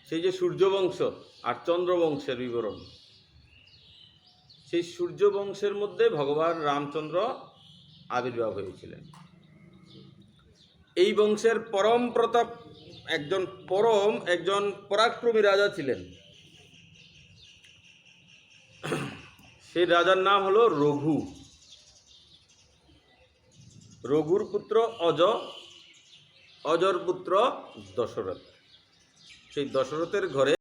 সেই যে সূর্যবংশ আর চন্দ্রবংশের বিবরণ, সেই সূর্যবংশের মধ্যে ভগবান রামচন্দ্র আবির্ভাব হয়েছিলেন। এই বংশের পরম প্রতাপ একজন পরাক্রমী রাজা ছিলেন। সেই রাজার নাম হলো রঘু। রঘুর পুত্র অজ, অজর পুত্র দশরথ। সেই দশরথের ঘরে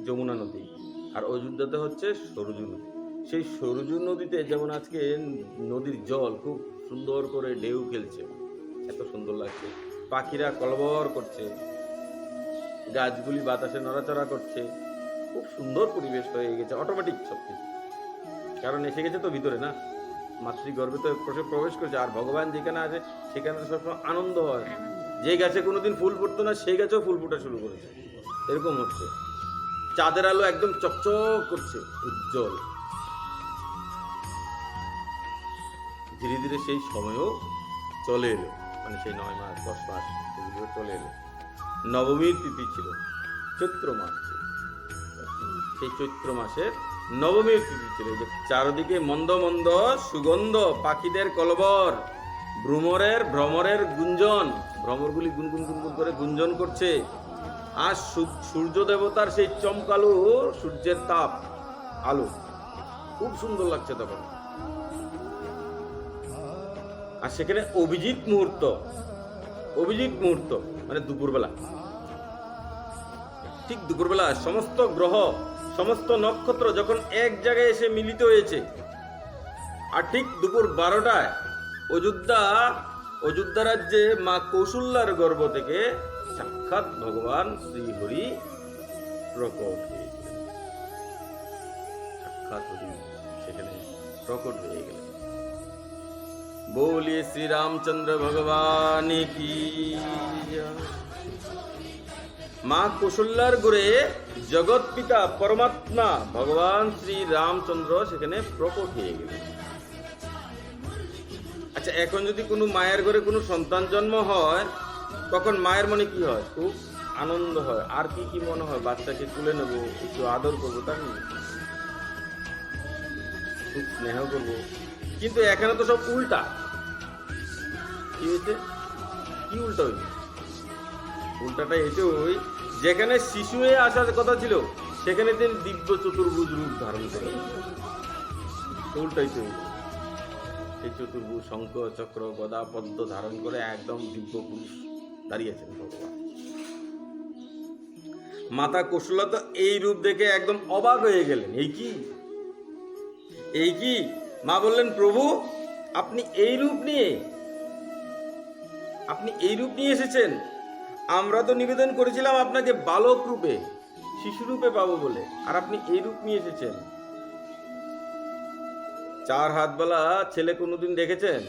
যমুনা নদী, আর অযোধ্যাতে হচ্ছে সরজু নদী। সেই সরজু নদীতে যেমন আজকে নদীর জল খুব সুন্দর করে ঢেউ খেলছে, এত সুন্দর লাগছে, পাখিরা কলবর করছে, গাছগুলি বাতাসে নড়াচড়া করছে, খুব সুন্দর পরিবেশ হয়ে গেছে অটোমেটিক সবকিছু, কারণ এসে গেছে তো ভিতরে না, মাতৃগর্ভে তো প্রবেশ করেছে। আর ভগবান যেখানে আছে সেখানে তো সবসময় আনন্দ হয়, যে গাছে কোনোদিন ফুল ফুটতো না সেই গাছেও ফুল ফুটা শুরু করেছে, এরকম হচ্ছে। চাঁদের আলো একদম চকচক করছে, উজ্জ্বল। ধীরে ধীরে সেই সময়ও চলে এলো, মানে সেই 9 মাস 10 মাস সেগুলো চলে এলো। নবমীর তিথি ছিল, চৈত্র মাস, সেই চৈত্র মাসের নবমীর তিথি ছিল। যে চারদিকে মন্দ মন্দ সুগন্ধ, পাখিদের কলবর, ভ্রমরের গুঞ্জন, ভ্রমরগুলি গুনগুন গুনগুন করে গুঞ্জন করছে। আর সূর্য দেবতার সেই চমকালো সূর্যের তাপ, আলো খুব সুন্দর লাগছে তখন। আর সেখানে অভিজিৎ মুহূর্ত মানে দুপুরবেলা, ঠিক দুপুরবেলা সমস্ত গ্রহ সমস্ত নক্ষত্র যখন এক জায়গায় এসে মিলিত হয়েছে, আর ঠিক দুপুর 12টায় অযোধ্যা রাজ্যে মা কৌশল্যার গর্ভ থেকে সাক্ষাৎ ভগবান শ্রীহরি প্রকট হয়েছিলেন। সাক্ষাৎ হরি সেখানে প্রকট হয়ে গেলেন। बोलिए श्री रामचंद्र भगवान की जय। মা কৌশল্যার গড়ে জগৎ পিতা পরমাত্মা ভগবান শ্রী রামচন্দ্র সেখানে প্রকট হয়ে গেলেন। আচ্ছা, এখন যদি কোনো মায়ের ঘরে কোনো সন্তান জন্ম হয়, তখন মায়ের মনে কি হয়? খুব আনন্দ হয়। আর কি কি মনে হয়? বাচ্চাকে তুলে নেব, একটু আদর করবো, তাই না? খুব স্নেহ করবো। কিন্তু এখানে তো সব উল্টা। কি হয়েছে? কি উল্টা হইল? উল্টাটা এটাই, যেখানে শিশু হয়ে আসার কথা ছিল সেখানে তিনি দিব্য চতুর্ভুজ রূপ ধারণ করে, উল্টাই তো। সেই চতুর্ভুজ শঙ্খ চক্র গদা পদ্ম ধারণ করে একদম দিব্য পুরুষ দাঁড়িয়েছেন ভগবান। মাতা কৌশল্যা তো এই রূপ দেখে একদম অবাক হয়ে গেলেন। এই কি? মা বললেন, প্রভু আপনি এই রূপ নিয়ে এসেছেন। আমরা তো নিবেদন করেছিলাম আপনাকে বালক রূপে, শিশু রূপে পাবো বলে, আর আপনি এই রূপ নিয়ে এসেছেন। 4 হাতওয়ালা ছেলে কোনোদিন দেখেছেন?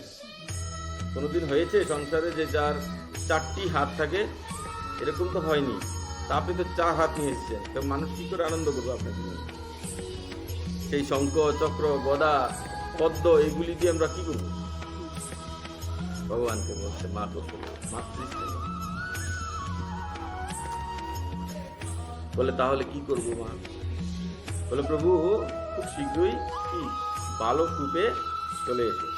কোনোদিন হয়েছে সংসারে যে যার 4টি হাত থাকে? এরকম তো হয়নি। তা আপনি তো 4 হাত নিয়ে এসেছেন, তো মানুষ কি করে আনন্দ করবে আপনাকে নিয়ে? সেই শঙ্খ চক্র গদা পদ্ম এগুলি দিয়ে আমরা কি করবো? ভগবানকে বলছে মা কৌশল্যা, মাতৃস্নেহ। বলে তাহলে কি করবো মা? বলে প্রভু খুব শীঘ্রই কি বালক রূপে চলে এসে।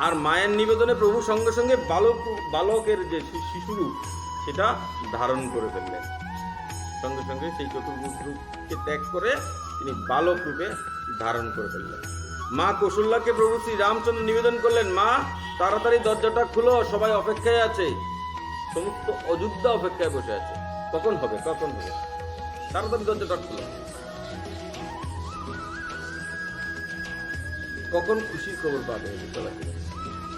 আর মায়ের নিবেদনে প্রভু সঙ্গে সঙ্গে বালকের যে শিশুরূপ সেটা ধারণ করে ফেললেন। সঙ্গে সঙ্গে সেই চতুর্ভুজ রূপকে ত্যাগ করে তিনি বালক রূপে ধারণ করে ফেললেন। মা কৌশল্যাকে প্রভু শ্রী রামচন্দ্র নিবেদন করলেন, মা তাড়াতাড়ি দরজাটা খুলো, সবাই অপেক্ষায় আছে, সমস্ত অযোধ্যা অপেক্ষায় বসে আছে, কখন হবে তাড়াতাড়ি দরজাটা খুলো, কখন খুশির খবর পাবে,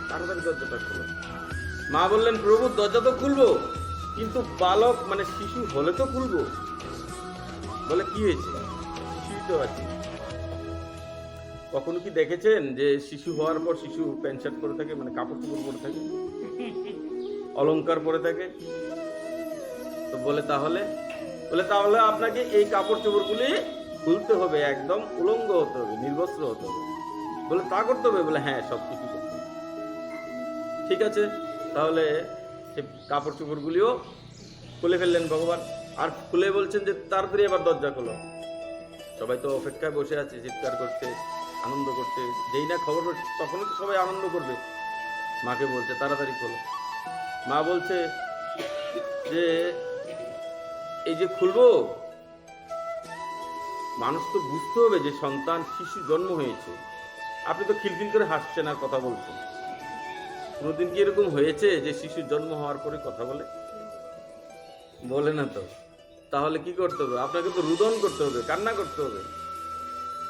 তাড়াতাড়ি দরজাটা খুলো। মা বললেন, প্রভু দরজা তো খুলবো, কিন্তু বালক মানে শিশু হলে তো খুলবো। বলে কি হয়েছে? শিশুই তো আছে। কখনো কি দেখেছেন যে শিশু হওয়ার পর শিশু প্যান্ট শার্ট পরে থাকে, মানে কাপড় চোপড় পরে থাকে, অলংকার পরে থাকে? তো বলে তাহলে আপনাকে এই কাপড় চোপড়গুলি খুলতে হবে, একদম উলঙ্গ হতে হবে, নির্বস্ত্র হতে হবে। বলে তা করতে হবে? বলে হ্যাঁ, সব কিছু করতে হবে। ঠিক আছে, তাহলে সে কাপড় চোপড়গুলিও খুলে ফেললেন ভগবান। আর খুলে বলছেন যে তাড়াতাড়ি এবার দরজা খোলো। সবাই তো অপেক্ষায় বসে আছে, চিৎকার করছে, আনন্দ করছে। যেই না খবর তখনই তো সবাই আনন্দ করবে। মাকে বলছে তাড়াতাড়ি খোলো। মা বলছে যে এই যে খুলবো, মানুষ তো বুঝতে হবে যে সন্তান শিশু জন্ম হয়েছে। আপনি তো খিলখিল করে হাসছেন আর কথা বলছেন। কোনোদিন কি এরকম হয়েছে যে শিশু জন্ম হওয়ার পরে কথা বলে না তো? তাহলে কি করতে হবে? আপনাকে তো রুদন করতে হবে, কান্না করতে হবে।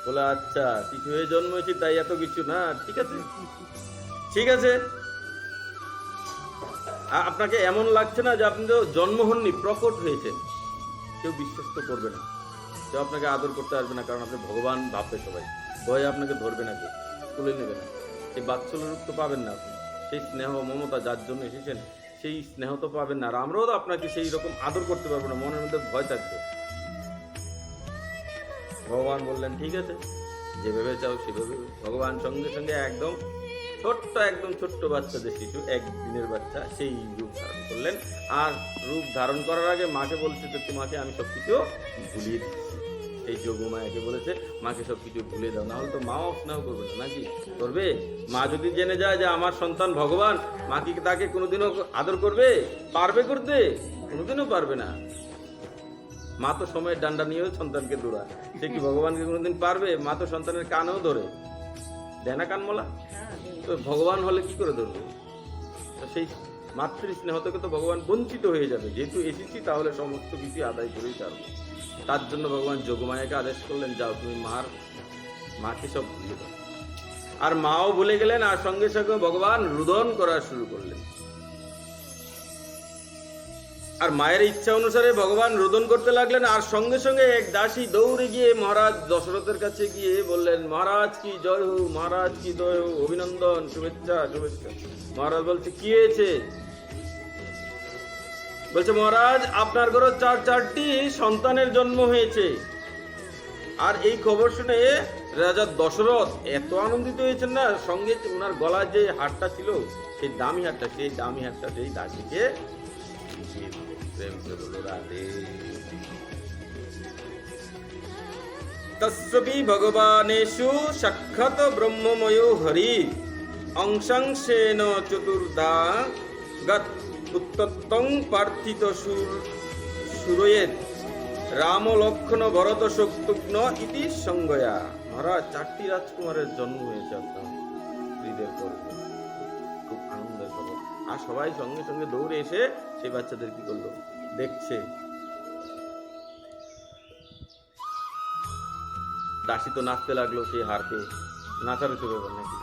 বলে আচ্ছা শিশু হয়ে জন্মেছি তাই এত কিছু না, ঠিক আছে ঠিক আছে। আপনাকে এমন লাগছে না যে আপনি তো জন্ম হননি, প্রকট হয়েছেন? কেউ বিশ্বাস তো করবে না, কেউ আপনাকে আদর করতে আসবে না, কারণ আপনি ভগবান ভাববে সবাই, ভয়ে আপনাকে ধরবে না, কেউ তুলে নেবে না। সেই বাৎসল্য রূপ তো পাবেন না আপনি, সেই স্নেহ মমতা যার জন্য এসেছেন সেই স্নেহ তো পাবেন না। আর আমরাও তো আপনাকে সেই রকম আদর করতে পারবো না, মনের মধ্যে ভয় থাকবে। ভগবান বললেন ঠিক আছে, যেভাবে চাও সেভাবে। ভগবান সঙ্গে সঙ্গে একদম ছোট্ট বাচ্চাদের শিশু, একদিনের বাচ্চা, সেই রূপ ধারণ করলেন। আর রূপ ধারণ করার আগে মাকে বলছে যে তোমাকে আমি সবকিছু ভুলিয়ে দিচ্ছি। এই যোগমায়াকে বলেছে মাকে সবকিছু ভুলে দাও, না হলে তো মাও স্নেহ করবে না, নাকি করবে? মা যদি জেনে যায় যে আমার সন্তান ভগবান, মা কি তাকে কোনোদিনও আদর করবে? পারবে করতে? কোনোদিনও পারবে না। মা তো সময়ের ডান্ডা নিয়েও সন্তানকে দৌড়ায়, সে কি ভগবানকে কোনোদিন পারবে? মা তো সন্তানের কানেও ধরে দেয় না, কানমলা। তো ভগবান হলে কি করে ধরবে? সেই মাতৃ স্নেহ থেকে তো ভগবান বঞ্চিত হয়ে যাবে। যেহেতু এসেছি তাহলে সমস্ত কিছু আদায় করেই ছাড়বো। তার জন্য ভগবান যোগমায়াকে আদেশ করলেন, যাও তুমি মাকে সব ভুলে দাও। আর মাও ভুলে গেলেন, আর সঙ্গে সঙ্গে ভগবান রুদন করা শুরু করলেন। আর মায়ের ইচ্ছা অনুসারে ভগবান রোদন করতে লাগলেন। আর সঙ্গে সঙ্গে এক দাসী দৌড়ে গিয়ে মহারাজ দশরথের কাছে গিয়ে বললেন, মহারাজ কি জয় হো, মহারাজ কি জয় হো, অভিনন্দন, শুভেচ্ছা শুভেচ্ছা। মহারাজ বলছে কি হয়েছে? বলছে মহারাজ আপনার ঘরে চারটি সন্তানের জন্ম হয়েছে। আর এই খবর শুনে রাজা দশরথ এত আনন্দিত হয়েছেন না, সঙ্গে ওনার গলায় যে হারটা ছিল, সেই দামি হারটা সেই দাসীকে তস্বপি ভগবানেষু সাক্ষাৎ ব্রহ্মময়ো হরি অংশংশেন চতুর্ধা গত উত্তত্তং পার্থিত সুরয়েত রাম লক্ষণ ভরত শত্রুঘ্ন ইতি সংজ্ঞয়া। মহারাজ চারটি রাজকুমারের জন্ম হয়েছে আপনার স্ত্রীদের গর্ভে, খুব আনন্দের খবর। আর সবাই সঙ্গে সঙ্গে দৌড়ে এসে সেই বাচ্চাদের কি করলো দেখছে। দাসী তো নাচতে লাগলো সেই হার পেয়ে, নাচার উঠে ব্যাপার নাকি,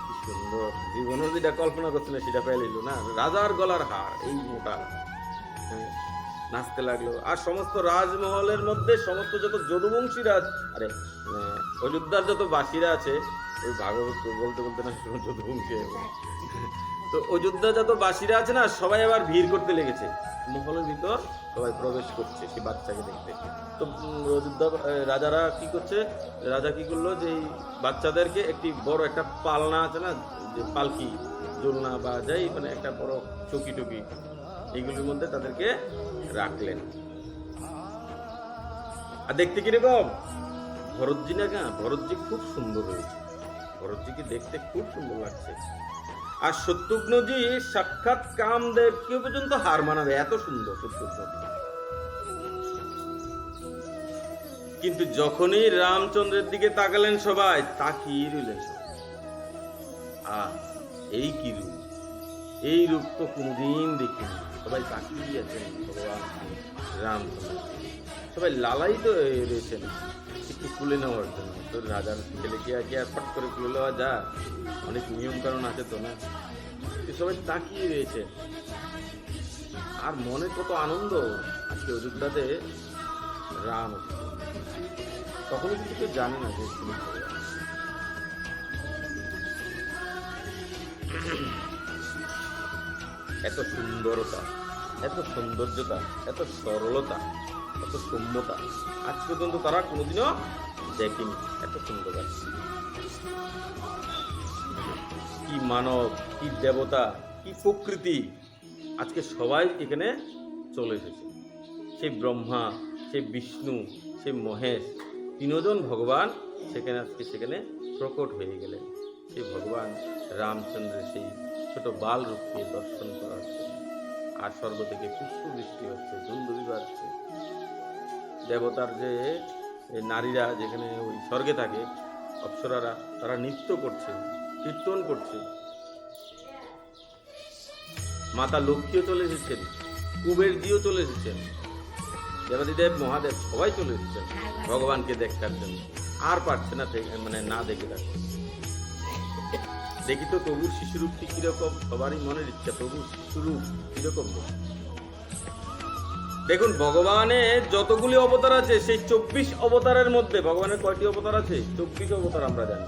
কি সুন্দর। জীবনে যেটা কল্পনা করছিল সেটা পেয়ে না, রাজার গলার হার এই মোটা, নাচতে লাগলো। আর সমস্ত রাজমহলের মধ্যে সমস্ত যত যদুবংশী রাজ, আরে অযোধ্যার যত বাসীরা আছে, ওই ভাগবত বলতে বলতে না যদুবংশী, তো অযোধ্যা যত বাসীরা আছে না, সবাই আবার ভিড় করতে লেগেছে মহলের ভিতর, সবাই প্রবেশ করছে সেই বাচ্চাকে দেখতে। তো অযোধ্যা রাজারা কি করছে, রাজা কি করলো যে বাচ্চাদেরকে একটি বড় একটা পালনা আছে না, যে পালকি দোলনা বা যাই মানে একটা বড় চকি টকি, এইগুলির মধ্যে তাদেরকে রাখলেন। আর দেখতে কিরকম? ভরতজি না, ভরতজি খুব সুন্দর হয়েছে, ভরতজিকে দেখতে খুব সুন্দর লাগছে। আর শত্রুঘ্নজি সাক্ষাৎ কামদেব কেউ পর্যন্ত হার মানাবে, এত সুন্দর শত্রুঘ্নজি। কিন্তু যখনই রামচন্দ্রের দিকে তাকালেন সবাই তাকিয়ে রইলেন। এই কি রূপ, এই রূপ তো কোনদিন দেখিনি। সবাই তাকিয়ে আছেন ভগবান রামচন্দ্র, সবাই লালাই তো রয়েছেন একটু খুলে নেওয়ার জন্য। তো রাজার ছেলে কি আর ফট করে খুলে নেওয়া যায়? অনেক নিয়ম কারণ আছে তো না, সবাই তাকিয়ে রয়েছে। আর মনে কত আনন্দ, আজকে অযোধ্যাতে রাম তখনও কিন্তু কেউ জানে না যে এত সুন্দরতা, এত সৌন্দর্যতা, এত সরলতা, এত সৌম্যতা আজ পর্যন্ত তারা কোনোদিনও দেখেনি। এত সুন্দর, কি মানব, কি দেবতা, কি প্রকৃতি, আজকে সবাই এখানে চলে এসেছে। সেই ব্রহ্মা, সেই বিষ্ণু, সেই মহেশ, তিনজন ভগবান সেখানে প্রকট হয়ে গেলেন। সেই ভগবান রামচন্দ্রের সেই ছোট বাল রূপকে দর্শন করার জন্য। আর স্বর্গ থেকে পুষ্প বৃষ্টি হচ্ছে, দুন্দুবি বাজছে। দেবতার যে নারীরা যেখানে ওই স্বর্গে থাকে, অপ্সরারা, তারা নৃত্য করছে, কীর্তন করছে। মাতা লক্ষ্মীও চলে এসেছেন, কুবেরজিও চলে এসেছেন। দেবাদিদেব মহাদেব সবাই চলে এসেছেন ভগবানকে দেখার জন্য, আর পারছে না মানে না দেখে থাকতে। দেখি তো প্রভুর শিশুরূপটি কিরকম, সবারই মনের ইচ্ছা প্রভুর শিশুরূপ কিরকম। দেখুন ভগবানের যতগুলি অবতার আছে, সেই 24 অবতারের মধ্যে ভগবানের কয়টি অবতার আছে? 24 অবতার আমরা জানি।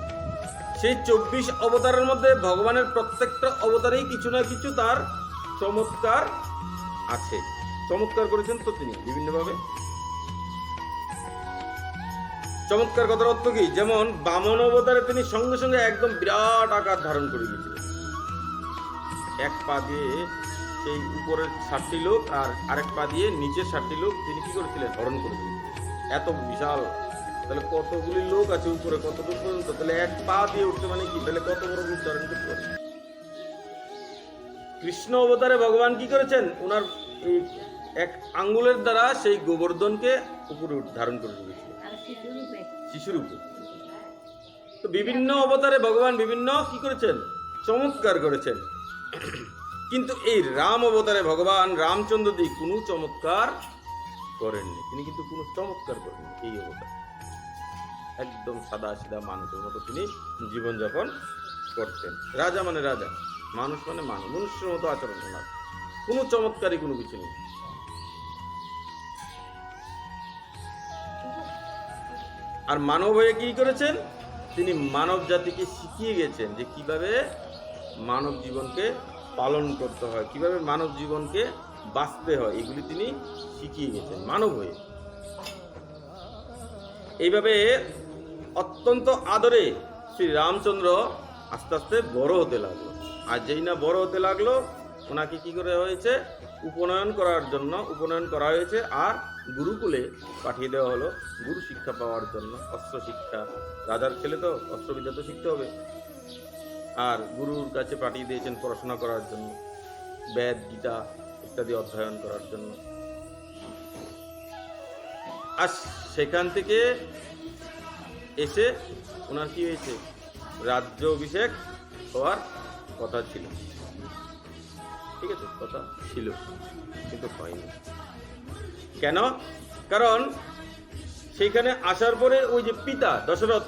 সেই 24 অবতারের মধ্যে ভগবানের প্রত্যেকটা অবতারেই কিছু না কিছু তার চমৎকার আছে। চমৎকার করেছেন তো তিনি বিভিন্নভাবে। চমৎকার কথার অর্থ কি? যেমন বামন অবতারে তিনি সঙ্গে সঙ্গে একদম বিরাট আকার ধারণ করে গিয়েছিলেন। এক পা দিয়ে সেই উপরের 7টি লোক আর আরেক পা দিয়ে নিচের 7টি লোক তিনি কি করেছিলেন? হরণ করে দিয়েছিলেন। এত বিশাল, তাহলে কতগুলি লোক আছে উপরে, কতটুকু পর্যন্ত, তাহলে এক পা দিয়ে উঠতে মানে কি, তাহলে কত বড় রূপ ধারণ করতে পারে। কৃষ্ণ অবতারে ভগবান কি করেছেন? ওনার এই এক আঙ্গুলের দ্বারা সেই গোবর্ধনকে উপরে ধারণ করে দিয়েছিলেন শিশুরূপে। তো বিভিন্ন অবতারে ভগবান বিভিন্ন কি করেছেন? চমৎকার করেছেন। কিন্তু এই রাম অবতারে ভগবান রামচন্দ্র জি কোনো চমৎকার করেননি। তিনি কিন্তু কোনো চমৎকার করেননি এই অবতার। একদম সাদা সিধা মানুষের মতো তিনি জীবনযাপন করতেন। রাজা মানে রাজা, মানুষ মানে মানুষ, মনুষ্যের মতো আচরণ ওনার। কোনো চমৎকারই কোনো কিছু নেই। আর মানব হয়ে কি করেছেন? তিনি মানব জাতিকে শিখিয়ে গেছেন যে কিভাবে মানব জীবনকে পালন করতে হয়, কিভাবে মানব জীবনকে বাঁচতে হয়, এগুলি তিনি শিখিয়ে গেছেন মানব হয়ে। এইভাবে অত্যন্ত আদরে শ্রী রামচন্দ্র আস্তে আস্তে বড় হতে লাগলো। আর যেই না বড় হতে লাগলো, ওনাকে কি করে হয়েছে? উপনয়ন করা হয়েছে। আর গুরুকুলে পাঠিয়ে দেওয়া হলো গুরু শিক্ষা পাওয়ার জন্য, অস্ত্র শিক্ষা। রাজার ছেলে তো অস্ত্রবিদ্যা তো শিখতে হবে। আর গুরুর কাছে পাঠিয়ে দিয়েছেন পড়াশোনা করার জন্য, বেদ গীতা ইত্যাদি অধ্যয়ন করার জন্য। আর সেখান থেকে এসে ওনার কি হয়েছে? রাজ্য অভিষেক হওয়ার কথা ছিল, ঠিক আছে, কথা ছিল, কিন্তু হয়নি। কেন? কারণ সেইখানে আসার পরে ওই যে পিতা দশরথ,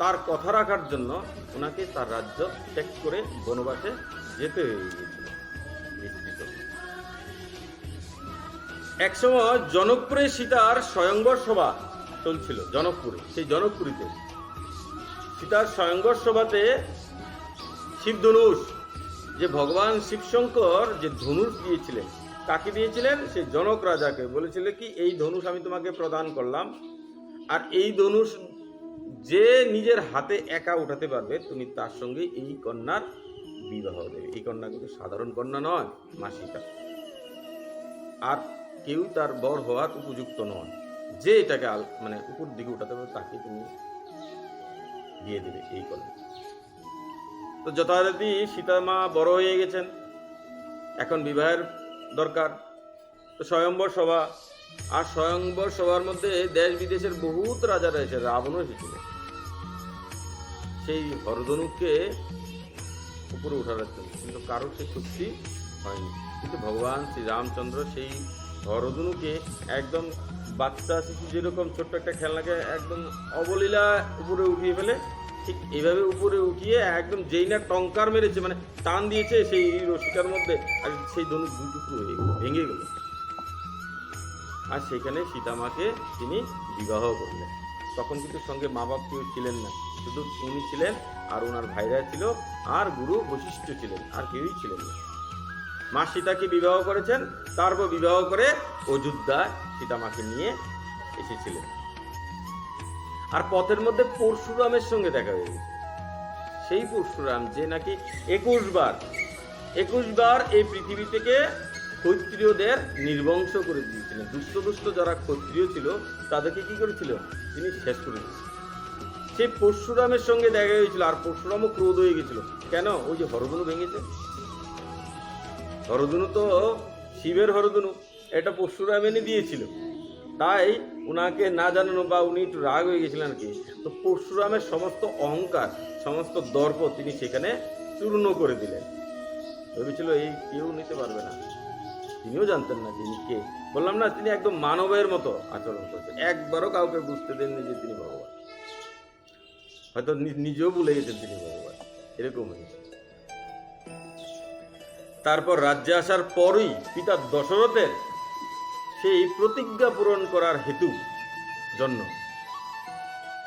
তার কথা রাখার জন্য ওনাকে তার রাজ্য ত্যাগ করে বনবাসে যেতে হয়ে গিয়েছিল। একসময় জনকপুরে সীতার স্বয়ংবর সভা চলছিল। জনকপুরে, সেই জনকপুরীতে সীতার স্বয়ংবর সভাতে শিবধনুষ, যে ভগবান শিবশঙ্কর যে ধনুষ দিয়েছিলেন, কাকে দিয়েছিলেন? সেই জনক রাজাকে বলেছিল কি, এই ধনুষ আমি তোমাকে প্রদান করলাম, আর এই ধনুষ যে নিজের হাতে একা উঠাতে পারবে, তুমি তার সঙ্গে এই কন্যার বিবাহ দেবে। এই কন্যা কিন্তু সাধারণ কন্যা নয়, মা সীতা। আর কেউ তার বর হওয়ার উপযুক্ত নয়। যে এটাকে মানে উপর দিকে উঠাতে পারবে, তাকে তুমি দিয়ে দেবে এই কন্যা। তো যথারীতি সীতা মা বড় হয়ে গেছেন, এখন বিবাহের দরকার। তো স্বয়ম্বর সভা, আর স্বয়ম্বর সভার মধ্যে দেশ বিদেশের বহুত রাজারা এসে, রাবণও এসেছিল সেই হরধনুকে উপরে উঠানোর জন্য, কিন্তু কারোর সেই শক্তি হয়নি। কিন্তু ভগবান শ্রী রামচন্দ্র সেই হরধনুকে একদম বাচ্চা শিশু যেরকম ছোট্ট একটা খেলনাকে একদম অবলীলা উপরে উঠিয়ে ফেলে, ঠিক এইভাবে উপরে উঠিয়ে একদম যেই না টঙ্কার মেরেছে, মানে টান দিয়েছে সেই রশিটার মধ্যে, আর সেই ধনুক দুই টুকরো হয়ে গেল, ভেঙে গেল। আর সেখানে সীতামাকে তিনি বিবাহ করলেন। তখন কিন্তু সঙ্গে মা বাপ কেউ ছিলেন না, শুধু উনি ছিলেন, আর ওনার ভাইরা ছিল, আর গুরু বশিষ্ঠ ছিলেন, আর কেউই ছিলেন না। মা সীতাকে বিবাহ করেছেন, তারপর বিবাহ করে অযোধ্যায় সীতামাকে নিয়ে এসেছিলেন। আর পথের মধ্যে পরশুরামের সঙ্গে দেখা হয়ে গেছে। সেই পরশুরাম যে নাকি 21 বার এই পৃথিবী থেকে ক্ষত্রিয়দের নির্বংশ করে দিয়েছিলেন। দুষ্ট যারা ক্ষত্রিয় ছিল তাদেরকে কি করেছিল? তিনি শেষ করে দিয়েছিলেন। সেই পরশুরামের সঙ্গে দেখা হয়েছিল, আর পরশুরামও ক্রোধ হয়ে গেছিল। কেন? ওই যে হরধনু ভেঙেছে। হরধনু তো শিবের হরধনু, এটা পরশুরাম এনে দিয়েছিল, তাই উনাকে না জানানো বা উনি একটু রাগ হয়ে গেছিলেন আর কি। তো পরশুরামের সমস্ত অহংকার, সমস্ত দর্প তিনি সেখানে চূর্ণ করে দিলেন। ভেবেছিল এই কেউ নিতে পারবে না, তিনিও জানতেন না তিনি কে। বললাম না, তিনি একদম মানবের মতো আচরণ করছেন, একবারও কাউকে বুঝতে দেননি যে তিনি ভগবান। হয়তো নিজেও ভুলে গেছেন তিনি ভগবান, এরকম হয়েছে। তারপর রাজ্যে আসার পরই পিতা দশরথের সেই প্রতিজ্ঞা পূরণ করার হেতু জন্য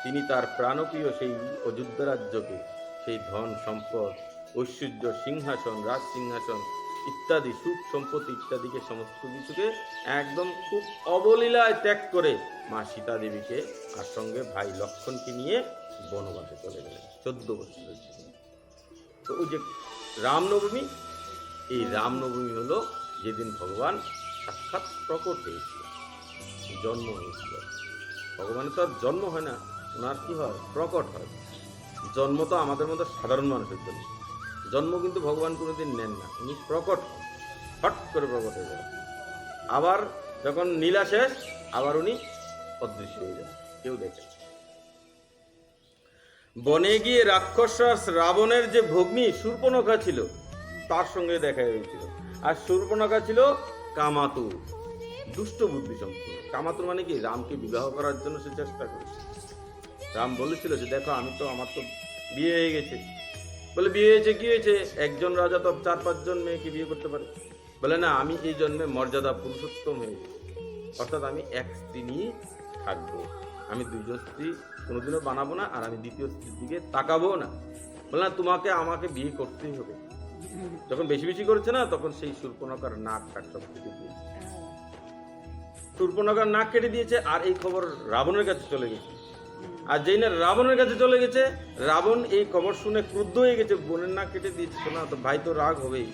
তিনি তার প্রাণপ্রিয় সেই অযোধ্যা রাজ্যকে, সেই ধন সম্পদ, ঐশ্বর্য, সিংহাসন, রাজ সিংহাসন ইত্যাদি সুখ সম্পত্তি ইত্যাদিকে সমস্ত কিছুকে একদম খুব অবলীলায় ত্যাগ করে মা সীতা দেবীকে আর সঙ্গে ভাই লক্ষ্মণকে নিয়ে বনবাসে চলে গেলেন 14 বছরের জন্য। তো ওই যে রামনবমী, এই রামনবমী হলো যেদিন ভগবান সাক্ষাৎ প্রকট হয়েছিল, জন্ম হয়েছিল। ভগবানের তো আর জন্ম হয় না, ওনার কি হয়, প্রকট হয়। জন্ম তো আমাদের মতো সাধারণ মানুষের জন্য, জন্ম কিন্তু ভগবান কোনোদিন নেন না, উনি প্রকট হন, হট করে প্রকট হয়ে যান। আবার যখন লীলা শেষ আবার উনি অদৃশ্য হয়ে যান, কেউ দেখে। বনে গিয়ে রাক্ষস রাবণের যে ভগ্নী শূর্পণখা ছিল তার সঙ্গে দেখা হয়েছিল। আর শূর্পণখা ছিল কামাতুর, দুষ্ট বুদ্ধি সম্পন্ন। কামাতুর মানে কি, রামকে বিবাহ করার জন্য সে চেষ্টা করেছে। রাম বলেছিল যে দেখো আমার তো বিয়ে হয়ে গেছে। বলে বিয়ে হয়েছে, কি হয়েছে, একজন রাজা তো 4-5 জন মেয়েকে বিয়ে করতে পারে। বলে না, আমি এই জন্মে মর্যাদা পুরুষোত্তম হয়ে গেছি, অর্থাৎ আমি এক স্ত্রী নিয়ে থাকবো, আমি 2জন স্ত্রী কোনোদিনও বানাবো না, আর আমি দ্বিতীয় স্ত্রীর দিকে তাকাবো না। বলে না, আমাকে বিয়ে করতেই হবে। যখন বেশি বেশি করেছে না, তখন সেই শূর্পণখার নাক কাট সব কেটে দিয়েছে। শূর্পণখার নাক কেটে দিয়েছে, আর এই খবর রাবণের কাছে চলে গেছে। আর যেই না রাবণের কাছে চলে গেছে, রাবণ এই খবর শুনে ক্রুদ্ধ হয়ে গেছে, বোনের নাক কেটে দিয়েছে তো না, তো ভাই তো রাগ হবেই।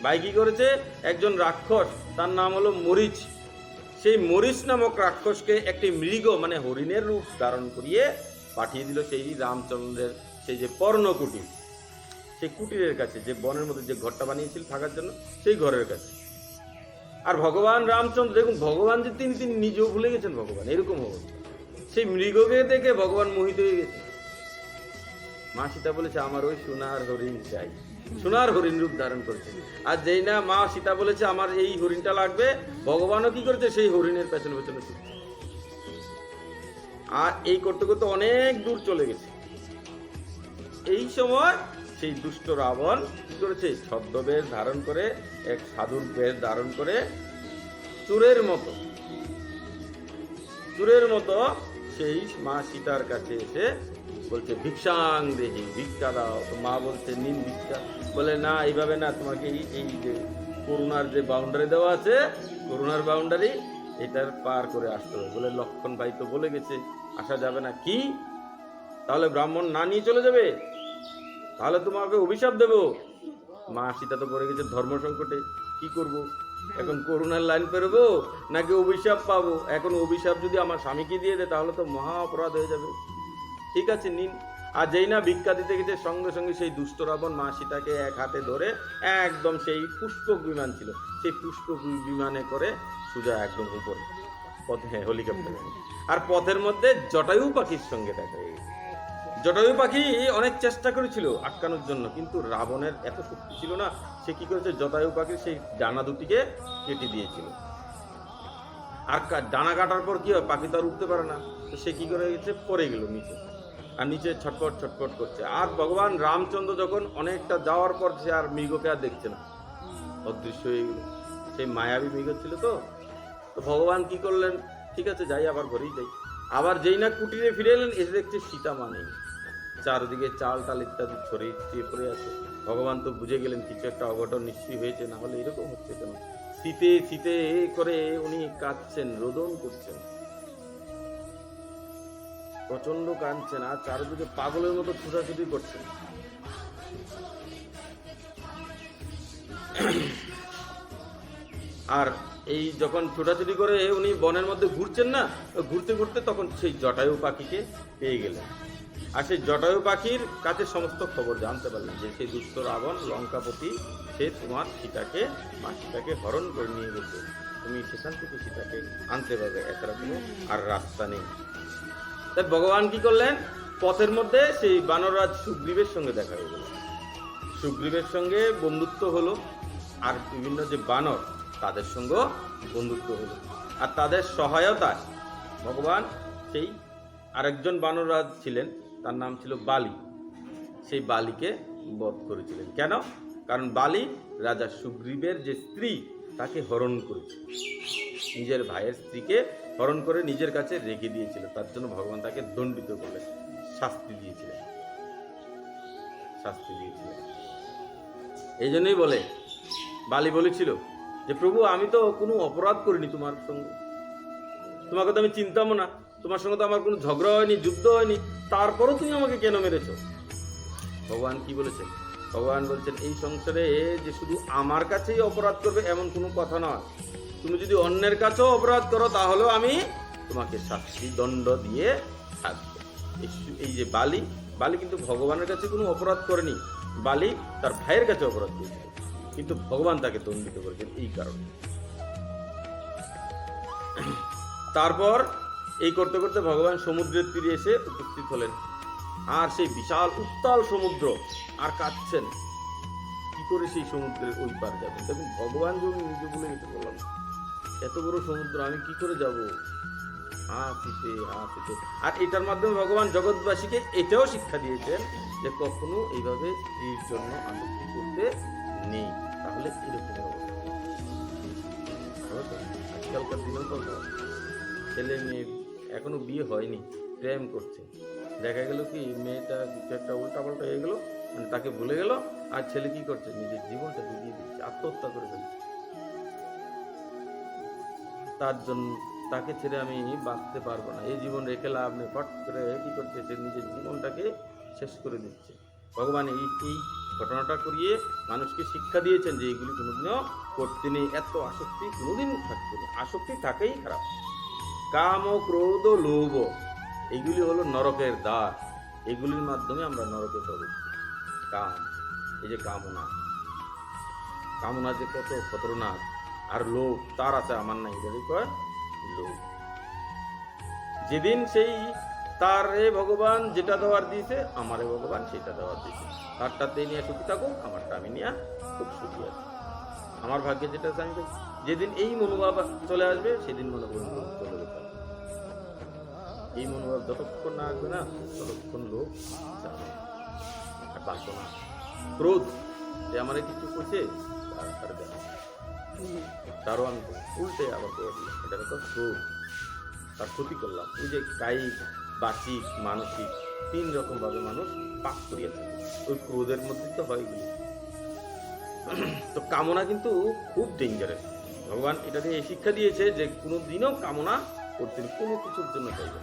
ভাই কি করেছে, একজন রাক্ষস, তার নাম হলো মরিচ, সেই মরিচ নামক রাক্ষসকে একটি মৃগ মানে হরিণের রূপ ধারণ করিয়ে পাঠিয়ে দিল সেই রামচন্দ্রের সেই যে পর্ণকুটির, সেই কুটিরের কাছে, যে বনের মধ্যে যে ঘরটা বানিয়েছিল থাকার জন্য, সেই ঘরের কাছে। আর ভগবান রামচন্দ্র দেখুন, ভগবান যে তিনি নিজেও ভুলে গেছেন ভগবান, এরকম অবস্থা। সেই মৃগকে দেখে ভগবান মোহিত হয়ে গেছে। মা সীতা বলেছে আমার ওই সোনার হরিণ চাই, সোনার হরিণ রূপ ধারণ করেছে। আর যেই না মা সীতা বলেছে আমার এই হরিণটা লাগবে, ভগবানও কি করেছে, সেই হরিণের পেছনে পেছনে ছুটছে। আর এই করতে করতে অনেক দূর চলে গেছে। এই সময় সেই দুষ্ট রাবণ কি করেছে, ছদ্মবেশ ধারণ করে, এক সাধুর বেশ ধারণ করে চোরের মতো সেই মা সীতার কাছে এসে বলছে ভিক্ষাং দেহি, ভিক্ষা দাও। তো মা বলছে নিন ভিক্ষা। বলে না, এইভাবে না, তোমাকে এই যে করুণার যে বাউন্ডারি দেওয়া আছে, করুণার বাউন্ডারি, এটার পার করে আসতে হবে। বলে লক্ষ্মণ ভাই তো বলে গেছে আসা যাবে না। কি, তাহলে ব্রাহ্মণ না নিয়ে চলে যাবে? তাহলে তোমাকে অভিশাপ দেব। মা সীতা তো পড়ে গেছে ধর্ম সংকটে, কি করব এখন, করুণার লাইন পেরোবো নাকি অভিশাপ পাবো? এখন অভিশাপ যদি আমার স্বামীকে দিয়ে দেয় তাহলে তো মহা অপরাধ হয়ে যাবে। ঠিক আছে নিন। আর যেই না ভিক্ষা দিতে গেছে, সঙ্গে সঙ্গে সেই দুষ্ট রাবণ মা সীতাকে এক হাতে ধরে একদম সেই পুষ্পক বিমান ছিল, সেই পুষ্পক বিমানে করে সোজা একদম উপরে পথে, হেলিকপ্টারে। আর পথের মধ্যে জটায়ু পাখির সঙ্গে দেখা হয়ে গেছে। জটায়ু পাখি অনেক চেষ্টা করেছিল আটকানোর জন্য, কিন্তু রাবণের এত শক্তি ছিল না। সে কি করেছে, জটায়ু পাখির সেই ডানা দুটিকে কেটে দিয়েছিল। আর ডানা কাটার পর কি হয়, পাখি তো আর উঠতে পারে না। তো সে কি করে গেছে, পড়ে গেল নিচে, আর নিচে ছটপট ছটপট করছে। আর ভগবান রামচন্দ্র যখন অনেকটা যাওয়ার পর সে আর মৃগকে আর দেখছে না, অদৃশ্য হয়ে গেল। সেই মায়াবী মৃগ ছিল তো ভগবান কি করলেন, ঠিক আছে যাই, আবার ঘরেই যাই। আবার যেই না কুটিরে ফিরে এলেন, এসে দেখছে সীতা মা নেই, চারদিকে চাল টাল ইত্যাদি ছড়িয়ে পড়ে আছে। ভগবান তো বুঝে গেলেন কিছু একটা অঘটন নিশ্চয়ই হয়েছে, না হলে এরকম হচ্ছে কেন। শীতে শীতে করে উনি কাঁদছেন, রোদন করছেন, প্রচন্ড কাঁদছেন, আর চারিদিকে পাগলের মতো ছুটাছুটি করছেন। আর এই যখন ছোটাছুটি করে উনি বনের মধ্যে ঘুরছেন না, ঘুরতে ঘুরতে তখন সেই জটায়ু পাখিকে পেয়ে গেলেন। আর সেই জটায়ু পাখির কাছে সমস্ত খবর জানতে পারলেন যে সেই দুষ্ট রাবণ লঙ্কাপতি, সে তোমার সীতাকে, মা সীতাকে হরণ করে নিয়ে গেছে, তুমি সেখান থেকে সীতাকে আনতে পারবে, এছাড়া কোনো আর রাস্তা নেই। তাই ভগবান কি করলেন, পথের মধ্যে সেই বানররাজ সুগ্রীবের সঙ্গে দেখা হয়ে গেল। সুগ্রীবের সঙ্গে বন্ধুত্ব হলো। আর বিভিন্ন যে বানর, তাদের সঙ্গে বন্ধুত্ব হলো। আর তাদের সহায়তায় ভগবান সেই আরেকজন বানররাজ ছিলেন, তার নাম ছিল বালি, সেই বালিকে বধ করেছিলেন। কেন? কারণ বালি রাজা সুগ্রীবের যে স্ত্রী তাকে হরণ করেছে, নিজের ভাইয়ের স্ত্রীকে হরণ করে নিজের কাছে রেখে দিয়েছিল। তার জন্য ভগবান তাকে দণ্ডিত করলেন, শাস্তি দিয়েছিলেন। এই জন্যই বলে, বালি বলেছিল যে প্রভু আমি তো কোনো অপরাধ করিনি তোমার সঙ্গে, তোমাকে তো আমি চিনতাম না, তোমার সঙ্গে তো আমার কোনো ঝগড়া হয়নি, যুদ্ধ হয়নি, তারপরও তুমি আমাকে কেন মেরেছ? ভগবান কি বলেছেন? ভগবান বলছেন এই সংসারে যে শুধু আমার কাছেই অপরাধ করবে এমন কোনো কথা নয়, তুমি যদি অন্যের কাছেও অপরাধ করো তাহলেও আমি তোমাকে শাস্তি দণ্ড দিয়ে থাকবো। এই যে বালি কিন্তু ভগবানের কাছে কোনো অপরাধ করেনি, বালি তার ভাইয়ের কাছে অপরাধ করেছে, কিন্তু ভগবান তাকে দণ্ডিত করেছেন এই কারণে। তারপর এই করতে করতে ভগবান সমুদ্রের তীরে এসে উপস্থিত হলেন, আর সেই বিশাল উত্তাল সমুদ্র, আর কাঁদছেন কি করে সেই সমুদ্রের ওই পার যাবেন। দেখুন ভগবান যখন নিজে বলে গেছে, বললাম এত বড় সমুদ্র আমি কি করে যাব, হাসিতে। আর এটার মাধ্যমে ভগবান জগৎবাসীকে এটাও শিক্ষা দিয়েছেন যে কখনো এইভাবে স্ত্রীর জন্য আসক্তি করতে নেই, তাহলে এরকম অবস্থা। আজকালকার দিনেও তো ছেলে মেয়ে এখনো বিয়ে হয়নি, প্রেম করছে, দেখা গেল কি মেয়েটা কিছু একটা উল্টাপাল্টা হয়ে গেল, মানে তাকে ভুলে গেল, আর ছেলে কি করছে, নিজের জীবনটা দিয়ে দিচ্ছে, আত্মহত্যা করে ফেলছে। তার জন্য তাকে ছেড়ে আমি বাঁচতে পারবো না, এই জীবন রেখে লাভ নেই, ফট করে কি করছে, সে নিজের জীবনটাকে শেষ করে দিচ্ছে। ভগবান এই ঘটনাটা করিয়ে মানুষকে শিক্ষা দিয়েছেন যে এইগুলি কোনোদিনও করতে নেই, এত আসক্তি কোনোদিন থাকতে নেই। আসক্তি থাকেই খারাপ। কাম ও ক্রোধ ও লোভ এইগুলি হলো নরকের দ্বার, এগুলির মাধ্যমে আমরা নরকে প্রবেশ করি। কাম, এই যে কামনা যে কত খতরনাক, আর লোভ তার আছে আমার নাই, এটাই কয় লোভ। যেদিন সেই তার ভগবান যেটা দেওয়ার দিয়েছে, আমারে ভগবান সেটা দেওয়ার দিয়েছে, তারটাতে নিয়ে সুখী থাকুক, আমারটা আমি নিয়ে খুব সুখী আছি, আমার ভাগ্যে যেটা আছে আমি। যেদিন এই মনোভাব চলে আসবে সেদিন মনে করুন চলে যেতে হবে। এই মনোভাব যতক্ষণ না আসবে না ততক্ষণ লোভ, বাসনা, ক্রোধ, যে আমার কিছু করছে তারও আমি উল্টে আবার করে দিলাম, এটা তো ক্রোধ, তার ক্ষতি করলাম। ওই যে কায়িক, বাচিক, মানসিক, 3 রকম ভাবে মানুষ পাপ করিয়া থাকে, ওই ক্রোধের মধ্যে তো হয় এগুলি। তো কামনা কিন্তু খুব ডেঞ্জারাস। ভগবান এটা দিয়ে শিক্ষা দিয়েছে যে কোনোদিনও কামনা করতে নেই, কোনো কিছুর জন্য চাইবে,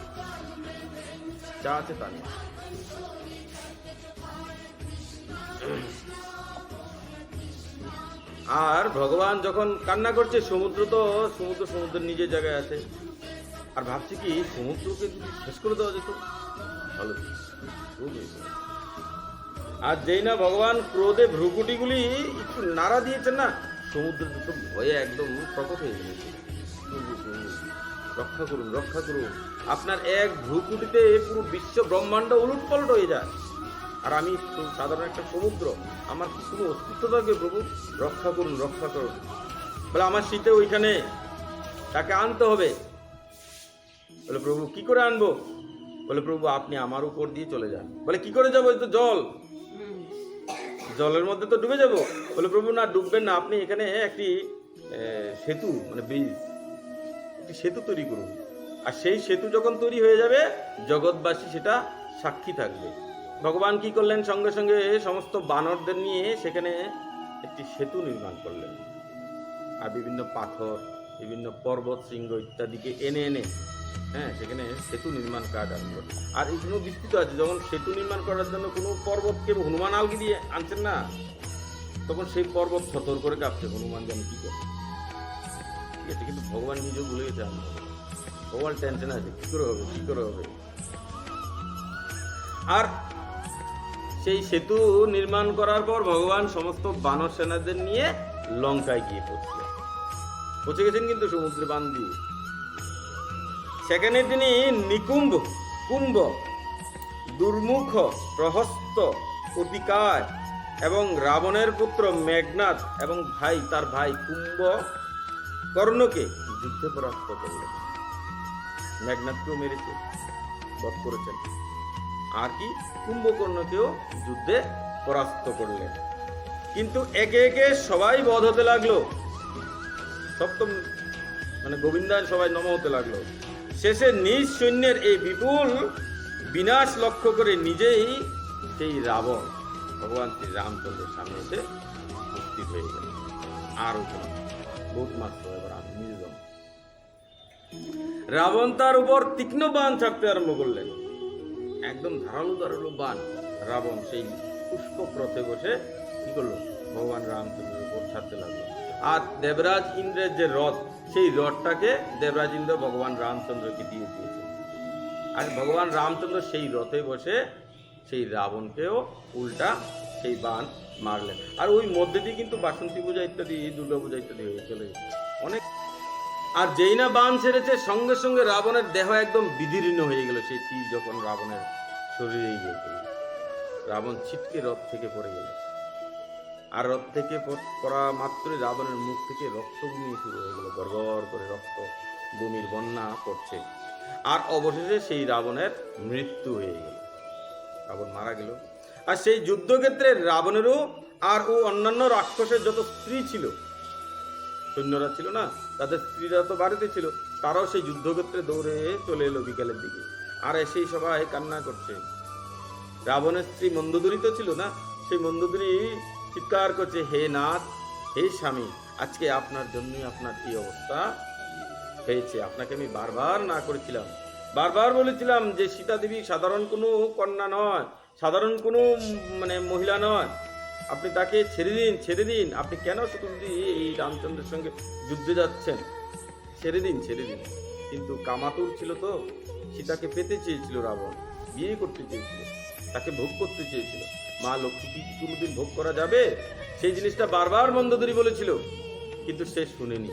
যা আছে তা নিয়ে। আর ভগবান যখন কান্না করছে, সমুদ্রের নিজের জায়গায় আছে, আর ভাবছি কি সমুদ্রকে যদি শেষ করে দেওয়া যেত ভালো। আর যেই না ভগবান ক্রোধে ভ্রুকুটিগুলি একটু নাড়া দিয়েছেন না, সমুদ্রের দুটো ভয়ে একদম প্রকট হয়ে গেছে। রক্ষা করুন, রক্ষা করুন, আপনার এক ভ্রুকুটিতে পুরো বিশ্ব ব্রহ্মাণ্ড উলটপালট হয়ে যায়, আর আমি সাধারণ একটা সমুদ্র, আমার কি কোনো অস্তিত্ব থাকবে? প্রভু রক্ষা করুন, রক্ষা করুন। বলে আমার শীতে ওইখানে তাকে আনতে হবে। বলে প্রভু কি করে আনবো? বলে প্রভু আপনি আমার উপর দিয়ে চলে যান। বলে কি করে যাবো? এই তো জল, জলের মধ্যে তো ডুবে যাবো। বলে প্রভু না, ডুববেন না, আপনি এখানে একটি সেতু, মানে ব্রিজ, একটি সেতু তৈরি করুন, আর সেই সেতু যখন তৈরি হয়ে যাবে জগৎবাসী সেটা সাক্ষী থাকবে। ভগবান কি করলেন? সঙ্গে সঙ্গে সমস্ত বানরদের নিয়ে সেখানে একটি সেতু নির্মাণ করলেন, আর বিভিন্ন পাথর, বিভিন্ন পর্বত শৃঙ্গ ইত্যাদিকে এনে এনে সেখানে সেতু নির্মাণ কাজ আরম্ভ। আর এগুলো বিস্তৃত আছে, যখন সেতু নির্মাণ করার জন্য কোনো পর্বতকে হনুমান আলগি দিয়ে আনছেন না, তখন সেই পর্বত থরথর করে কাঁপছে, হনুমান যেন কি করে। ঠিক আছে, কিন্তু ভগবান নিজেও ভুলে গেছে, ভগবান টেনশন আছে কি করে হবে, কি করে হবে। আর সেই সেতু নির্মাণ করার পর ভগবান সমস্ত বানর সেনাদের নিয়ে লঙ্কায় গিয়ে পৌঁছে গেছেন, কিন্তু সমুদ্রে বান দিয়ে। সেখানে তিনি নিকুম্ভ, কুম্ভ, দুর্মুখ, প্রহস্ত, অতিকায় এবং রাবণের পুত্র মেঘনাদ এবং তার ভাই কুম্ভ কর্ণকে যুদ্ধে পরাস্ত করলেন, মেঘনাদকেও মেরেছে, বধ করেছেন, আর কি কুম্ভকর্ণকেও যুদ্ধে পরাস্ত করলেন। কিন্তু একে একে সবাই বধ হতে লাগলো, সপ্তম মানে গোবিন্দায় সবাই নম হতে লাগলো। শেষে নিজ সৈন্যের এই বিপুল বিনাশ লক্ষ্য করে নিজেই সেই রাবণ ভগবান শ্রী রামচন্দ্রের সামনে এসে উপস্থিত হয়ে গেল। আর বহুত মাত্র এবার আমি নিজে যাবো। রাবণ তার উপর তীক্ষ্ণ বাণ ছাড়তে আরম্ভ করলেন, একদম ধারালো ধারালো বাণ। রাবণ সেই পুষ্পক রথে বসে কি করলো, ভগবান রামচন্দ্রের উপর ছাড়তে লাগলো। আর দেবরাজ ইন্দ্রের যে রথ, সেই রথটাকে দেবরাজ ইন্দ্র ভগবান রামচন্দ্রকে দিয়ে দিয়েছে। আর ভগবান রামচন্দ্র সেই রথে বসে সেই রাবণকেও উল্টা সেই বাণ মারলেন। আর ওই মধ্যে দিয়ে কিন্তু বাসন্তী পূজা ইত্যাদি, দুর্গা পূজা ইত্যাদি হয়ে চলে অনেক। আর যেই না বাণ ছেড়েছে, সঙ্গে সঙ্গে রাবণের দেহ একদম বিদীর্ণ হয়ে গেল। সেই তীর যখন রাবণের শরীরে গিয়ে পড়ল, রাবণ ছিটকে রথ থেকে পড়ে গেল। আর রথ থেকে পড়া মাত্রই রাবণের মুখ থেকে রক্তভূমি শুরু হয়ে গেল, গড়গড় করে রক্ত ভূমির বন্যা পড়ছে। আর অবশেষে সেই রাবণের মৃত্যু হয়ে গেল, রাবণ মারা গেল। আর সেই যুদ্ধক্ষেত্রে রাবণেরও আর ও অন্যান্য রাক্ষসের যত স্ত্রী ছিল, সৈন্যরা ছিল না, তাদের স্ত্রীরা তো বাড়িতে ছিল, তারাও সেই যুদ্ধক্ষেত্রে দৌড়ে চলে এলো বিকালের দিকে। আর এসেই সবাই কান্না করছে। রাবণের স্ত্রী মন্দোদরী তো ছিল না, সেই মন্দোদরী চিৎকার করছে, হে নাথ, হে স্বামী, আজকে আপনার জন্যই আপনার এই অবস্থা হয়েছে। আপনাকে আমি বারবার না করেছিলাম, বারবার বলেছিলাম যে সীতা দেবী সাধারণ কোনো কন্যা নয়, সাধারণ কোনো মানে মহিলা নয়, আপনি তাকে ছেড়ে দিন, ছেড়ে দিন। আপনি কেন শুধু এই রামচন্দ্রের সঙ্গে যুদ্ধে যাচ্ছেন? ছেড়ে দিন, ছেড়ে দিন। কিন্তু কামাতুর ছিল তো, সীতাকে পেতে চেয়েছিল রাবণ, বিয়ে করতে চেয়েছিল, তাকে ভোগ করতে চেয়েছিল। মা লক্ষ্মী কি কোনোদিন ভোগ করা যাবে? সেই জিনিসটা বারবার মন্দোদরী বলেছিল, কিন্তু সে শুনেনি।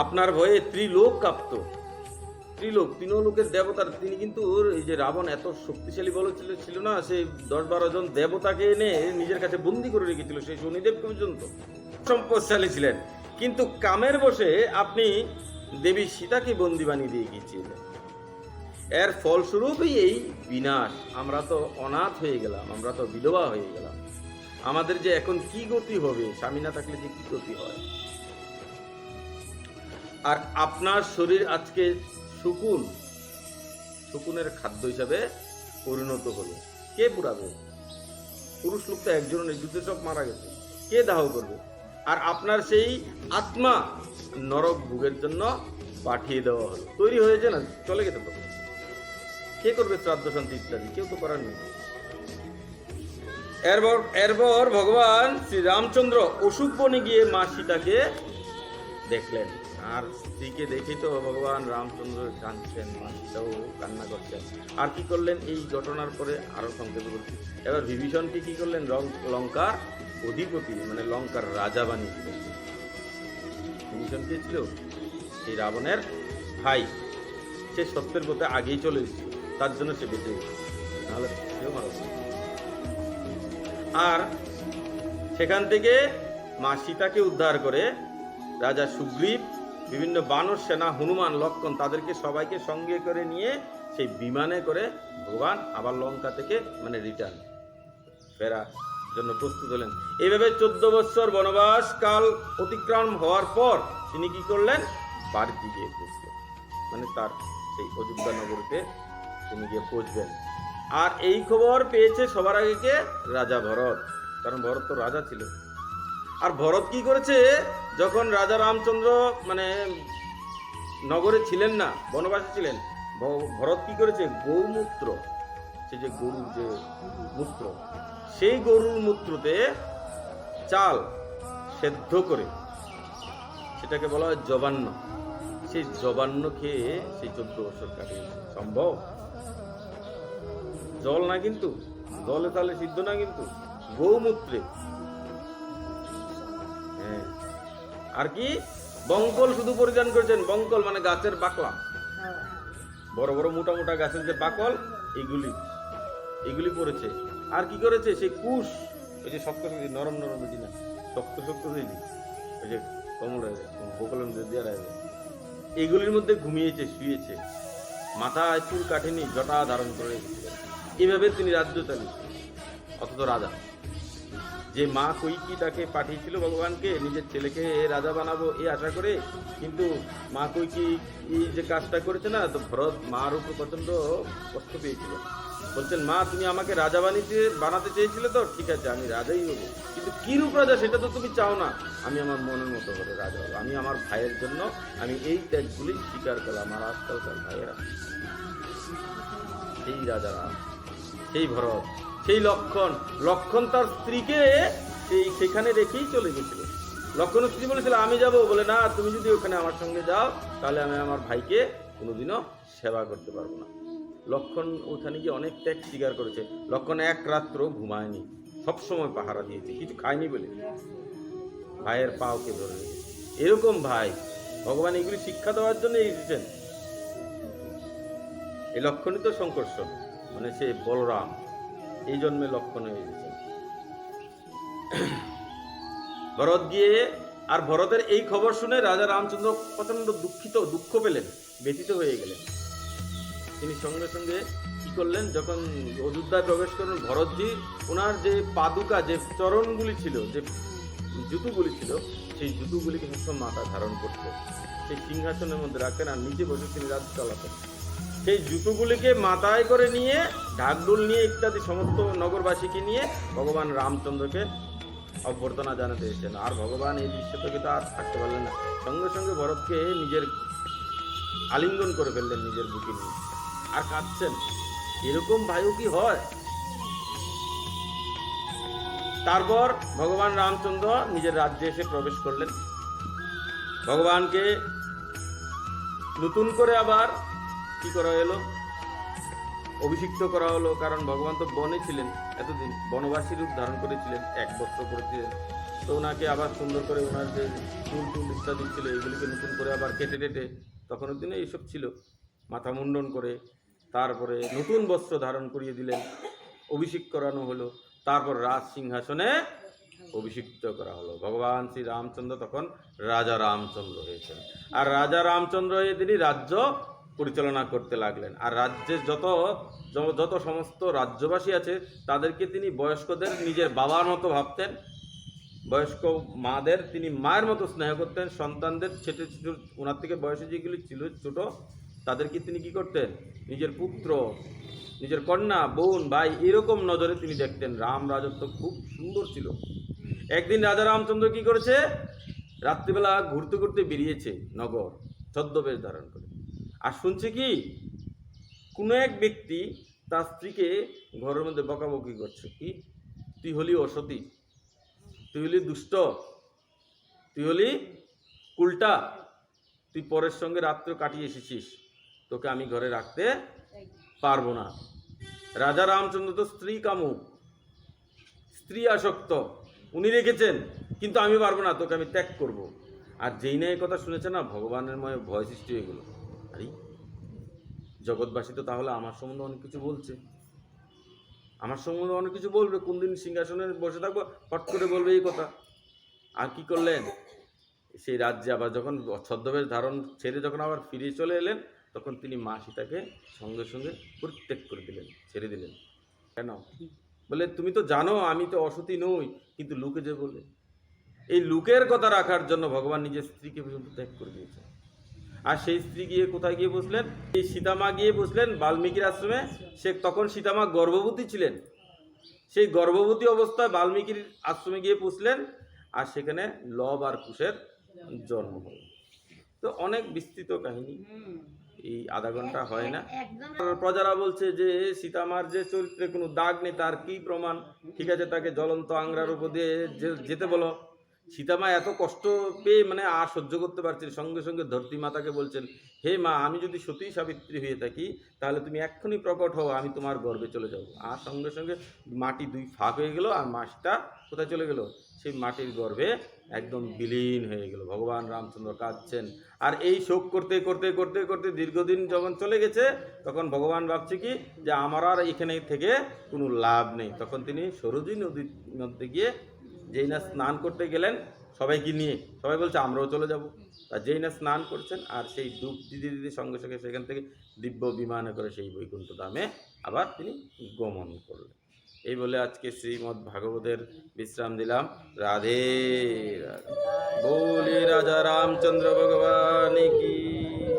আপনার ভয়ে ত্রিলোক কাঁপত, ত্রিলোক, তিন লোকের দেবতার। তিনি কিন্তু এই যে রাবণ এত শক্তিশালী ছিল না, সে 10-12 জন দেবতাকে এনে নিজের কাছে বন্দি করে রেখেছিল, সেই শনিদেব পর্যন্ত সম্পদশালী ছিলেন। কিন্তু কামের বসে আপনি দেবী সীতাকে বন্দি বানিয়ে দিয়ে গিয়েছিলেন। এর ফলস্বরূপই এই বিনাশ। আমরা তো অনাথ হয়ে গেলাম, আমরা তো বিধবা হয়ে গেলাম। আমাদের যে এখন কি গতি হবে, স্বামী না থাকলে যে কি গতি হয়। আর আপনার শরীর আজকে শকুনের খাদ্য হিসাবে পরিণত হলো। কে পুরাবে? পুরুষ লোক তো একজন নেই, যুদ্ধে সব মারা গেছে, কে দাহ করবে? আর আপনার সেই আত্মা নরক ভোগের জন্য পাঠিয়ে দেওয়া হলো, তৈরি হয়েছে না, চলে গেছে তো। কে করবে শ্রাদ্ধ শান্তি ইত্যাদি? কেউ তো করার নেই। এরপর ভগবান শ্রী রামচন্দ্র অশোক বনে গিয়ে মা সীতাকে দেখলেন। আর স্ত্রীকে দেখে তো ভগবান রামচন্দ্র কাঁদছেন, মা সীতাও কান্না করছেন। আর কি করলেন এই ঘটনার পরে আরো সংক্ষেপে বলছি। এবার বিভীষণকে কি করলেন, লঙ্কার অধিপতি মানে লঙ্কার রাজা বানিয়ে দিলেন। বিভীষণ কে ছিল? সেই রাবণের ভাই। সে সত্যের পথে আগেই চলে এসেছিল, তার জন্য সে বেঁচে গেছে, নাহলে সেও মারা যেত। আর সেখান থেকে মা সীতাকে উদ্ধার করে রাজা সুগ্রীব, বিভিন্ন বানর সেনা, হনুমান, লক্ষণ, তাদেরকে সবাইকে সঙ্গে করে নিয়ে সেই বিমানে করে ভগবান আবার লঙ্কা থেকে মানে রিটার্ন ফেরার জন্য প্রস্তুত হলেন। এইভাবে 14 বৎসর বনবাস কাল অতিক্রম হওয়ার পর তিনি কি করলেন, বাড়িতে গিয়ে পৌঁছলেন, মানে তার সেই অযোধ্যা নগরীতে তিনি গিয়ে পৌঁছবেন। আর এই খবর পেয়েছে সবার আগে কে? রাজা ভরত, কারণ ভরত তো রাজা ছিল। আর ভরত কি করেছে, যখন রাজা রামচন্দ্র মানে নগরে ছিলেন না, বনবাসে ছিলেন, ভরত কি করেছে, গৌমূত্র, সে যে গরুর যে মূত্র, সেই গরুর মূত্রতে চাল সেদ্ধ করে, সেটাকে বলা হয় জবান্ন, সেই জবান্ন খেয়ে সেই 14 বছর কাটিয়েছে। সম্ভব? জল না, কিন্তু জলে তাহলে সিদ্ধ না, কিন্তু গৌমূত্রে। হ্যাঁ, আর কি বঙ্কল শুধু পরিধান করেছেন। বঙ্কল মানে গাছের বাকলা, বড় বড় মোটা মোটা গাছের যে বাকল, এগুলি পড়েছে। আর কি করেছে, সেই কুশ, ওই যে শক্ত নরম নরম না, শক্ত শক্ত দিদি, ওই যে কমল গোপালন দেওয়া এইগুলির মধ্যে ঘুমিয়েছে, শুয়েছে, মাথায় চুল কাটেনি, জটা ধারণ করে রেখেছিলেন। এইভাবে তিনি রাজ্য চালিয়েছিলেন। অথচ রাজা, যে মা কৈকি তাকে পাঠিয়েছিল ভগবানকে নিজের ছেলেকে রাজা বানাবো এই আশা করে, কিন্তু মা কৈকি এই যে কাজটা করেছে না, তো ভরত মার উপর প্রচন্ড কষ্ট পেয়েছিল। বলছেন, মা তুমি আমাকে রাজা বানাতে চেয়েছিলে, তো ঠিক আছে আমি রাজাই হবো, কিন্তু কি রূপ রাজা সেটা তো তুমি চাও না। আমি আমার মনের মতো করে রাজা হবো, আমি আমার ভাইয়ের জন্য আমি এই ত্যাগগুলি স্বীকার করলাম। আমার আজকালকার ভাইয়েরা, সেই রাজা রাম, সেই ভরত, সেই লক্ষণ। লক্ষণ তার স্ত্রীকে সেখানে রেখেই চলে গেছিল। লক্ষণ স্ত্রী বলেছিল আমি যাব, বলে না, তুমি যদি ওখানে আমার সঙ্গে যাও তাহলে আমি আমার ভাইকে কোনোদিনও সেবা করতে পারবো না। লক্ষণ ওখানে গিয়ে অনেক ত্যাগ স্বীকার করেছে। লক্ষণ এক রাত্র ঘুমায়নি, সবসময় পাহারা দিয়েছে, কিছু খায়নি বলে ভাইয়ের পাওকে ধরে রেখেছে। এরকম ভাই ভগবান এগুলি শিক্ষা দেওয়ার জন্য এসেছেন। এই লক্ষণই তো সংকর্ষণ, মানে সে বলরাম, এই জন্মে লক্ষণ হয়ে গেছেন। ভরত গিয়ে, আর ভরতের এই খবর শুনে রাজা রামচন্দ্র প্রচন্ড দুঃখ পেলেন, ব্যথিত হয়ে গেলেন। তিনি সঙ্গে সঙ্গে কি করলেন, যখন অযোধ্যায় প্রবেশ করলেন, ভরতজি ওনার যে পাদুকা, যে চরণগুলি ছিল, যে জুতুগুলি ছিল, সেই জুতুগুলিকে সবসময় মাথা ধারণ করতেন, সেই সিংহাসনের মধ্যে রাখতেন, আর নিচে বসে তিনি রাজ চালাতেন। সেই জুতোগুলিকে মাথায় করে নিয়ে, ঢাকঢোল নিয়ে ইত্যাদি সমস্ত নগরবাসীকে নিয়ে ভগবান রামচন্দ্রকে অভ্যর্থনা জানাতে এসেছেন। আর ভগবান এই দৃশ্য থেকে তো আর থাকতে পারলেন না, সঙ্গে সঙ্গে ভরতকে নিজের আলিঙ্গন করে ফেললেন নিজের বুকে নিয়ে, আর কাঁদছেন। এরকম ভাইও কি হয়? তারপর ভগবান রামচন্দ্র নিজের রাজ্যে এসে প্রবেশ করলেন। ভগবানকে নতুন করে আবার কি করা হলো, অভিষিক্ত করা হলো। কারণ ভগবান তো বনে ছিলেন, এতদিন বনবাসী রূপ ধারণ করেছিলেন, 1 বছর করেছিলেন। তো ওনাকে আবার সুন্দর করে ওনার যে চুল টুল ইত্যাদি ছিল এগুলিকে নতুন করে আবার কেটে টেটে, তখনের দিনে এইসব ছিল, মাথা মুন্ডন করে তারপরে নতুন বস্ত্র ধারণ করিয়ে দিলেন, অভিষেক করানো হলো। তারপর রাজ সিংহাসনে অভিষিক্ত করা হলো। ভগবান শ্রী রামচন্দ্র তখন রাজা রামচন্দ্র হয়েছেন। আর রাজা রামচন্দ্র হয়ে তিনি রাজ্য পরিচালনা করতে লাগলেন। আর রাজ্যের যত সমস্ত রাজ্যবাসী আছে তাদেরকে তিনি বয়স্কদের নিজের বাবার মতো ভাবতেন, বয়স্ক মাদের তিনি মায়ের মতো স্নেহ করতেন, সন্তানদের ছোট ছোট ওনার থেকে বয়সে যেগুলি ছিল ছোট তাদেরকে তিনি কি করতেন, নিজের পুত্র, নিজের কন্যা, বোন, ভাই, এরকম নজরে তিনি দেখতেন। রাম রাজত্ব খুব সুন্দর ছিল। একদিন রাজা রামচন্দ্র কি করেছে, রাত্রিবেলা ঘুরতে ঘুরতে বেরিয়েছে নগর, ছদ্মবেশ ধারণ করে। আর শুনছে কি, কোনো এক ব্যক্তি তার স্ত্রীকে ঘরের মধ্যে বকাবকি করছে, কি তুই হলি অসতী, তুই হলি দুষ্ট, তুই হলি উল্টা, তুই পরের সঙ্গে রাত্র কাটিয়ে এসেছিস, তোকে আমি ঘরে রাখতে পারবো না। রাজা রামচন্দ্র তো স্ত্রী কামুক, স্ত্রী আসক্ত, উনি রেখেছেন, কিন্তু আমি পারবো না, তোকে আমি ত্যাগ করব। আর যেই না এই কথা শুনেছে না, ভগবানের মনে ভয় সৃষ্টি হয়ে গেল। আরে জগৎবাসী তো তাহলে আমার সম্বন্ধে অনেক কিছু বলছে, আমার সম্বন্ধে অনেক কিছু বলবে, কোন দিন সিংহাসনে বসে থাকবো ফট করে বলবে এই কথা। আর কি করলেন, সেই রাজ্যে আবার যখন ছদ্মবেশ ধারণ ছেড়ে যখন আবার ফিরে চলে এলেন, তখন তিনি মা সীতাকে সঙ্গে সঙ্গে পরিত্যাগ করে দিলেন, ছেড়ে দিলেন। কেন? বলে তুমি তো জানো আমি তো অসতী নই, কিন্তু লুকে যে বলে, এই লুকের কথা রাখার জন্য ভগবান নিজের স্ত্রীকে পর্যন্ত ত্যাগ করে দিয়েছেন। আর সেই স্ত্রী গিয়ে কোথায় গিয়ে বসলেন, এই সীতামা গিয়ে বসলেন বাল্মীকির আশ্রমে। সে তখন সীতামা গর্ভবতী ছিলেন, সেই গর্ভবতী অবস্থায় বাল্মীকির আশ্রমে গিয়ে বসলেন, আর সেখানে লব আর কুশের জন্ম হল। তো অনেক বিস্তৃত কাহিনী, এই আধা ঘন্টা হয় না। প্রজারা বলছে যে সীতামার যে চরিত্রে কোনো দাগ নেই, তার কি প্রমাণ? ঠিক আছে, তাকে জ্বলন্ত আংরার উপর দিয়ে যেতে বলো। সীতামা এত কষ্ট পেয়ে মানে আর সহ্য করতে পারছেন, সঙ্গে সঙ্গে ধরতী মাতাকে বলছেন, হে মা, আমি যদি সতী সাবিত্রী হয়ে থাকি তাহলে তুমি এক্ষুনি প্রকট হও, আমি তোমার গর্ভে চলে যাব। আর সঙ্গে সঙ্গে মাটি 2 ফাঁক হয়ে গেল, আর মাসটা কোথায় চলে গেল, সেই মাটির গর্ভে একদম বিলীন হয়ে গেল। ভগবান রামচন্দ্র কাঁদছেন। আর এই শোক করতে করতে করতে করতে দীর্ঘদিন যখন চলে গেছে, তখন ভগবান ভাবছে কি, যে আমার আর এখানে থেকে কোনো লাভ নেই। তখন তিনি সরযূ নদীর মধ্যে গিয়ে যেই না স্নান করতে গেলেন সবাইকে নিয়ে, সবাই বলছে আমরাও চলে যাব। আর যেই না স্নান করছেন আর সেই ডুব দিতে দিতে সঙ্গে সঙ্গে সেখান থেকে দিব্য বিমানে করে সেই বৈকুণ্ঠ ধামে আবার তিনি গমন করলেন। এই বলে আজকে শ্রীমদ্ ভাগবতের বিশ্রাম দিলাম। রাধে রাধে। बोले राजा रामचंद्र भगवान की।